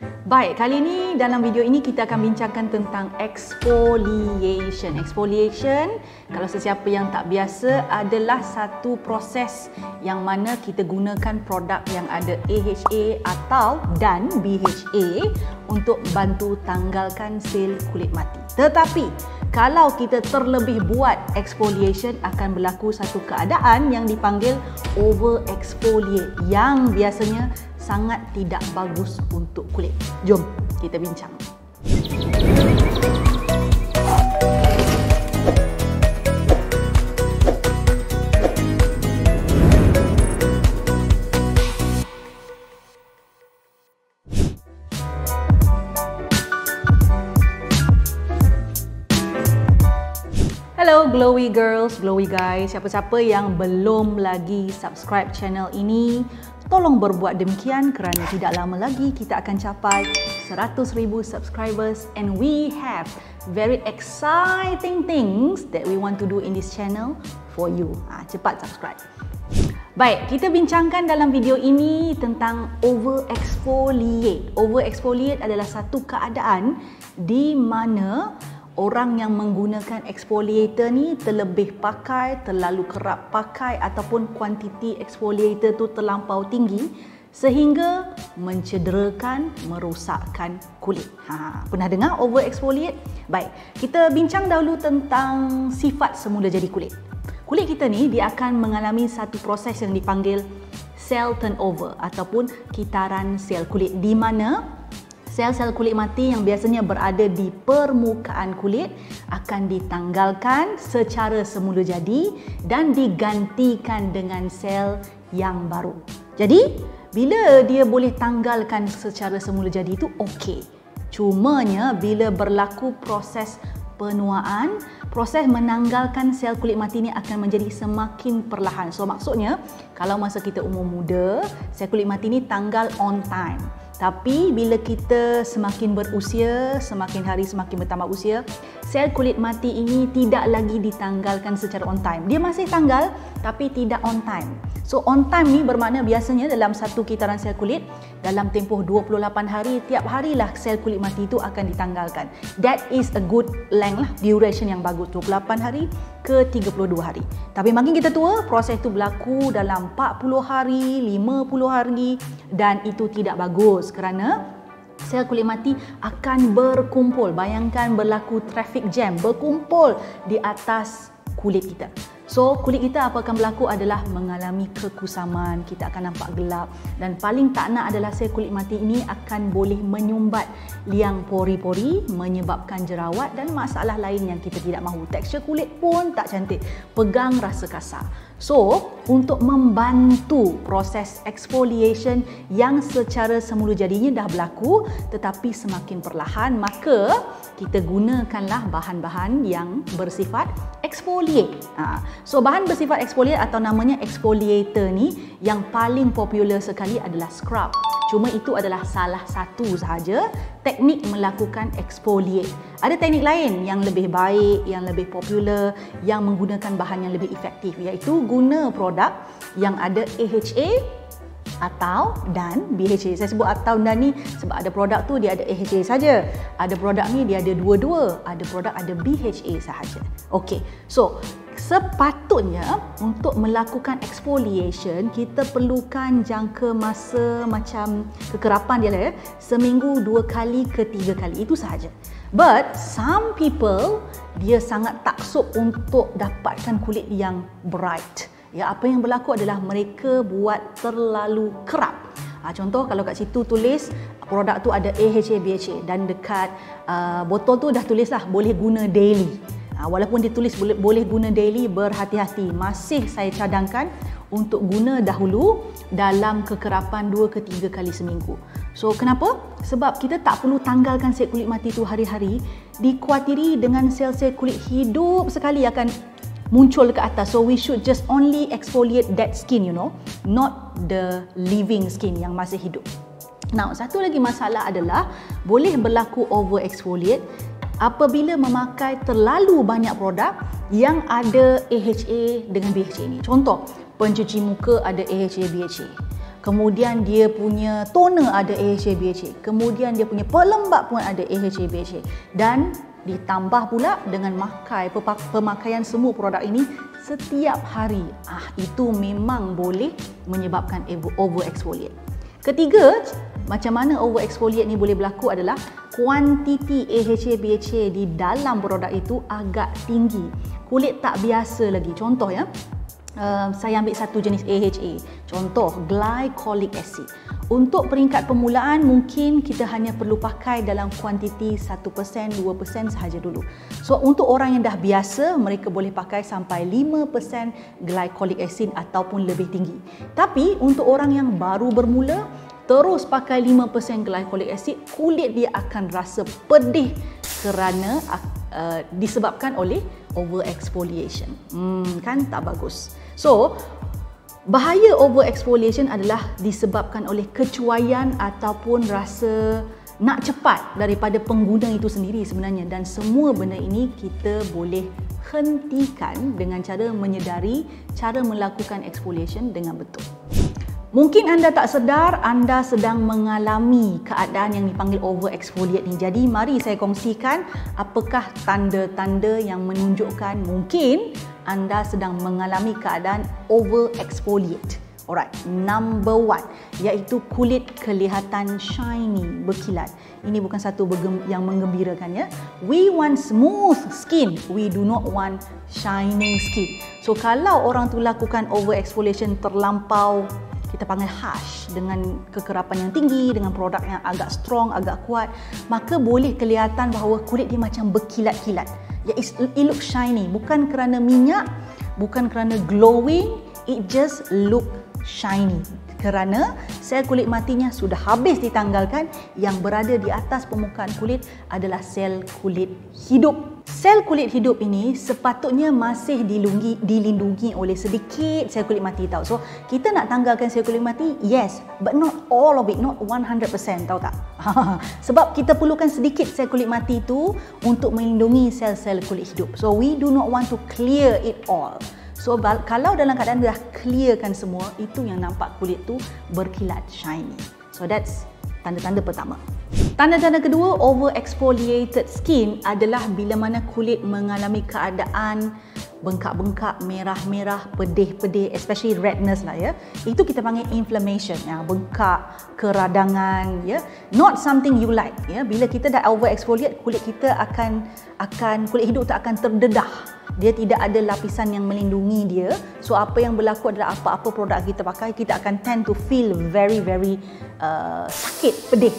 Baik, kali ini dalam video ini kita akan bincangkan tentang exfoliation. Exfoliation, kalau sesiapa yang tak biasa, adalah satu proses yang mana kita gunakan produk yang ada AHA dan BHA untuk bantu tanggalkan sel kulit mati. Tetapi kalau kita terlebih buat exfoliation, akan berlaku satu keadaan yang dipanggil over exfoliate yang biasanya sangat tidak bagus untuk kulit. Jom kita bincang. Hello glowy girls, glowy guys. Siapa-siapa yang belum lagi subscribe channel ini, tolong berbuat demikian kerana tidak lama lagi kita akan capai 100,000 subscribers and we have very exciting things that we want to do in this channel for you. Cepat subscribe. Baik, kita bincangkan dalam video ini tentang over exfoliate. Over exfoliate adalah satu keadaan di mana orang yang menggunakan exfoliator ni terlebih pakai, terlalu kerap pakai ataupun kuantiti exfoliator tu terlampau tinggi sehingga mencederakan, merosakkan kulit. Pernah dengar over exfoliate? Baik, kita bincang dahulu tentang sifat semula jadi kulit. Kulit kita ni dia akan mengalami satu proses yang dipanggil cell turnover ataupun kitaran sel kulit, di mana sel-sel kulit mati yang biasanya berada di permukaan kulit akan ditanggalkan secara semula jadi dan digantikan dengan sel yang baru. Jadi, bila dia boleh tanggalkan secara semula jadi itu okey. Cumanya bila berlaku proses penuaan, proses menanggalkan sel kulit mati ni akan menjadi semakin perlahan. So maksudnya, kalau masa kita umur muda, sel kulit mati ni tanggal on time. Tapi bila kita semakin berusia, semakin hari semakin bertambah usia, sel kulit mati ini tidak lagi ditanggalkan secara on time. Dia masih tanggal tapi tidak on time. So on time ni bermakna biasanya dalam satu kitaran sel kulit, dalam tempoh 28 hari, tiap harilah sel kulit mati itu akan ditanggalkan. That is a good length lah, duration yang bagus, 28 hari ke 32 hari. Tapi makin kita tua, proses itu berlaku dalam 40 hari, 50 hari dan itu tidak bagus kerana sel kulit mati akan berkumpul. Bayangkan berlaku traffic jam, berkumpul di atas kulit kita. So, kulit kita apa akan berlaku adalah mengalami kekusaman, kita akan nampak gelap dan paling tak nak adalah sel kulit mati ini akan boleh menyumbat liang pori-pori, menyebabkan jerawat dan masalah lain yang kita tidak mahu. Tekstur kulit pun tak cantik, pegang rasa kasar. So, untuk membantu proses exfoliation yang secara semula jadinya dah berlaku tetapi semakin perlahan, maka kita gunakanlah bahan-bahan yang bersifat exfoliate. So bahan bersifat exfoliate atau namanya exfoliator ni yang paling popular sekali adalah scrub. Cuma itu adalah salah satu sahaja teknik melakukan exfoliate. Ada teknik lain yang lebih baik, yang lebih popular, yang menggunakan bahan yang lebih efektif, iaitu guna produk yang ada AHA atau dan BHA. Saya sebut atau dan ni sebab ada produk tu dia ada AHA saja. Ada produk ni dia ada dua-dua. Ada produk ada BHA sahaja. Okey. So, sepatutnya untuk melakukan exfoliation kita perlukan jangka masa macam kekerapan dia lah ya, seminggu 2 kali ke 3 kali, itu sahaja. But some people dia sangat taksub untuk dapatkan kulit yang bright. Ya, apa yang berlaku adalah mereka buat terlalu kerap. Contoh kalau kat situ tulis produk tu ada AHA, BHA dan dekat botol tu dah tulislah boleh guna daily. Walaupun ditulis boleh guna daily, berhati-hati. Masih saya cadangkan untuk guna dahulu dalam kekerapan 2 ke 3 kali seminggu. So kenapa? Sebab kita tak perlu tanggalkan sel kulit mati tu hari-hari. Dikuatiri dengan sel-sel kulit hidup sekali akan muncul ke atas. So we should just only exfoliate that skin, not the living skin yang masih hidup. Now, satu lagi masalah adalah boleh berlaku over exfoliate apabila memakai terlalu banyak produk yang ada AHA dengan BHA ni. Contoh, pencuci muka ada AHA, BHA. kemudian dia punya toner ada AHA BHA, kemudian dia punya pelembab pun ada AHA BHA, dan ditambah pula dengan pemakaian semua produk ini setiap hari. Itu memang boleh menyebabkan overexfoliate. Ketiga, macam mana overexfoliate ni boleh berlaku adalah kuantiti AHA BHA di dalam produk itu agak tinggi. Kulit tak biasa lagi. Contoh ya, saya ambil satu jenis AHA, contoh glycolic acid. Untuk peringkat permulaan mungkin kita hanya perlu pakai dalam kuantiti 1%, 2% sahaja dulu. So untuk orang yang dah biasa, mereka boleh pakai sampai 5% glycolic acid ataupun lebih tinggi. Tapi untuk orang yang baru bermula, terus pakai 5% glycolic acid, kulit dia akan rasa pedih kerana disebabkan oleh overexfoliation. Kan tak bagus. So, bahaya overexfoliation adalah disebabkan oleh kecuaian ataupun rasa nak cepat daripada pengguna itu sendiri sebenarnya, dan semua benda ini kita boleh hentikan dengan cara menyedari cara melakukan exfoliation dengan betul. Mungkin anda tak sedar anda sedang mengalami keadaan yang dipanggil overexfoliate ni. Jadi mari saya kongsikan apakah tanda-tanda yang menunjukkan mungkin anda sedang mengalami keadaan overexfoliate. Alright, number 1 iaitu kulit kelihatan shiny, berkilat. Ini bukan satu yang menggembirakan ya. We want smooth skin, we do not want shining skin. So kalau orang tu lakukan overexfoliation terlampau, kita panggil harsh, dengan kekerapan yang tinggi, dengan produk yang agak strong, agak kuat, maka boleh kelihatan bahawa kulit dia macam berkilat-kilat. It looks shiny, bukan kerana minyak, bukan kerana glowing, it just look shiny. Kerana sel kulit matinya sudah habis ditanggalkan, yang berada di atas permukaan kulit adalah sel kulit hidup. Sel kulit hidup ini sepatutnya masih dilindungi oleh sedikit sel kulit mati tau. So, kita nak tanggalkan sel kulit mati, yes, but not all of it, not 100%, tahu tak? Sebab kita perlukan sedikit sel kulit mati itu untuk melindungi sel-sel kulit hidup. So, we do not want to clear it all. So kalau dalam keadaan dah clearkan semua, itu yang nampak kulit tu berkilat, shiny. So that's tanda-tanda pertama. Tanda-tanda kedua, overexfoliated skin adalah bila mana kulit mengalami keadaan bengkak-bengkak, merah-merah, pedih-pedih, especially redness lah ya. Itu kita panggil inflammation, ya, bengkak, keradangan, ya. Not something you like, ya. Bila kita dah overexfoliate, kulit kita kulit hidup tak akan terdedah. Dia tidak ada lapisan yang melindungi dia. So apa yang berlaku adalah apa-apa produk kita pakai, kita akan tend to feel very sakit, pedih,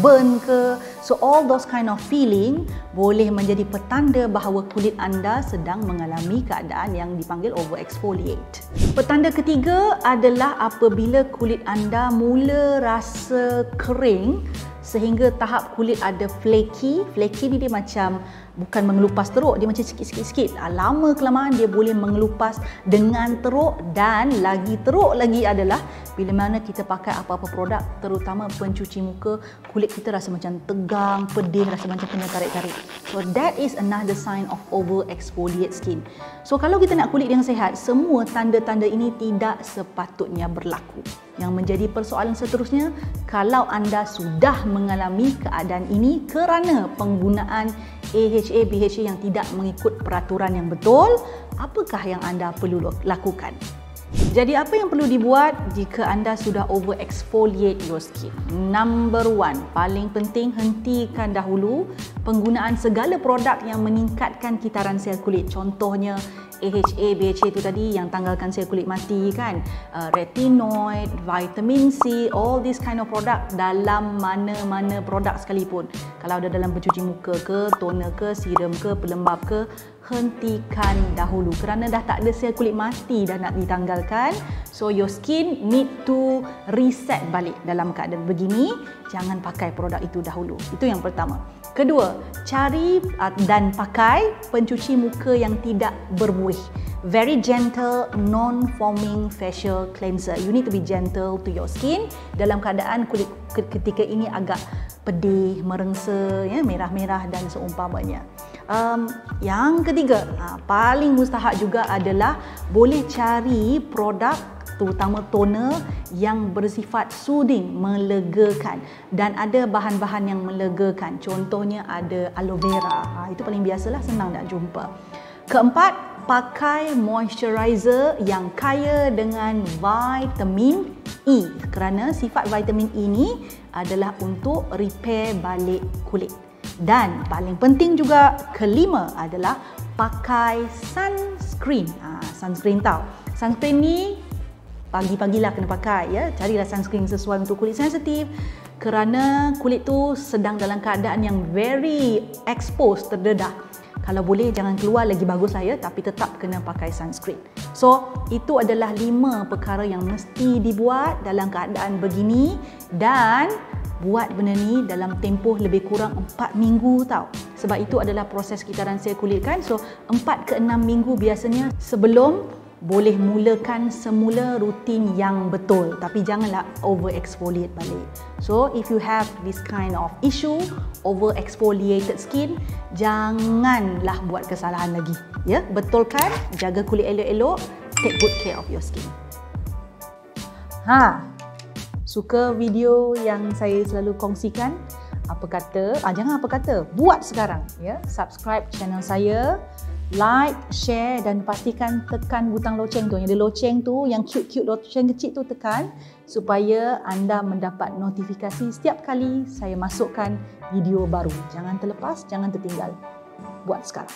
burn ke. So all those kind of feeling boleh menjadi petanda bahawa kulit anda sedang mengalami keadaan yang dipanggil overexfoliate. Petanda ketiga adalah apabila kulit anda mula rasa kering sehingga tahap kulit ada flaky. Flaky ni dia macam bukan mengelupas teruk, dia macam sikit-sikit. Lama kelamaan dia boleh mengelupas dengan teruk, dan lagi teruk lagi adalah bila mana kita pakai apa-apa produk, terutama pencuci muka, kulit kita rasa macam tegang, pedih, rasa macam kena tarik-tarik. So that is another sign of overexfoliate skin. So kalau kita nak kulit yang sihat, semua tanda-tanda ini tidak sepatutnya berlaku. Yang menjadi persoalan seterusnya, kalau anda sudah mengalami keadaan ini kerana penggunaan AHA BHA yang tidak mengikut peraturan yang betul, apakah yang anda perlu lakukan? Jadi apa yang perlu dibuat jika anda sudah overexfoliate your skin? Number 1, paling penting, hentikan dahulu penggunaan segala produk yang meningkatkan kitaran sel kulit. Contohnya AHA, BHA itu tadi yang tanggalkan sel kulit mati kan, retinoid, vitamin C, all this kind of product dalam mana-mana produk sekalipun. Kalau ada dalam pencuci muka ke, toner ke, serum ke, pelembab ke, hentikan dahulu kerana dah tak ada sel kulit mati dah nak ditanggalkan. So your skin need to reset balik. Dalam keadaan begini, jangan pakai produk itu dahulu. Itu yang pertama. Kedua, cari dan pakai pencuci muka yang tidak berbuih. Very gentle, non-foaming facial cleanser. You need to be gentle to your skin dalam keadaan kulit ketika ini agak pedih, merengsa, ya, merah-merah dan seumpamanya. Yang ketiga, paling mustahak juga adalah boleh cari produk terutama toner yang bersifat soothing, melegakan, dan ada bahan-bahan yang melegakan. Contohnya ada aloe vera. Itu paling biasalah, senang nak jumpa. Keempat, pakai moisturizer yang kaya dengan vitamin E, kerana sifat vitamin E ni adalah untuk repair balik kulit. Dan paling penting juga, kelima adalah pakai sunscreen. Sunscreen tau. Sunscreen ni pagi-pagilah kena pakai ya. Carilah sunscreen sesuai untuk kulit sensitif, kerana kulit tu sedang dalam keadaan yang very exposed, terdedah. Kalau boleh jangan keluar lagi baguslah ya, tapi tetap kena pakai sunscreen. So, itu adalah 5 perkara yang mesti dibuat dalam keadaan begini, dan buat benda ni dalam tempoh lebih kurang 4 minggu tau. Sebab itu adalah proses kitaran sel kulit kan. So, 4 ke 6 minggu biasanya sebelum boleh mulakan semula rutin yang betul, tapi janganlah over exfoliate balik. So if you have this kind of issue, over exfoliated skin, janganlah buat kesalahan lagi ya. Betulkan, jaga kulit elok-elok, take good care of your skin. Suka video yang saya selalu kongsikan? Apa kata, jangan apa kata, buat sekarang ya. Subscribe channel saya, like, share, dan pastikan tekan butang loceng tu. Yang ada loceng tu, yang cute-cute loceng kecil tu, tekan supaya anda mendapat notifikasi setiap kali saya masukkan video baru. Jangan terlepas, jangan tertinggal. Buat sekarang.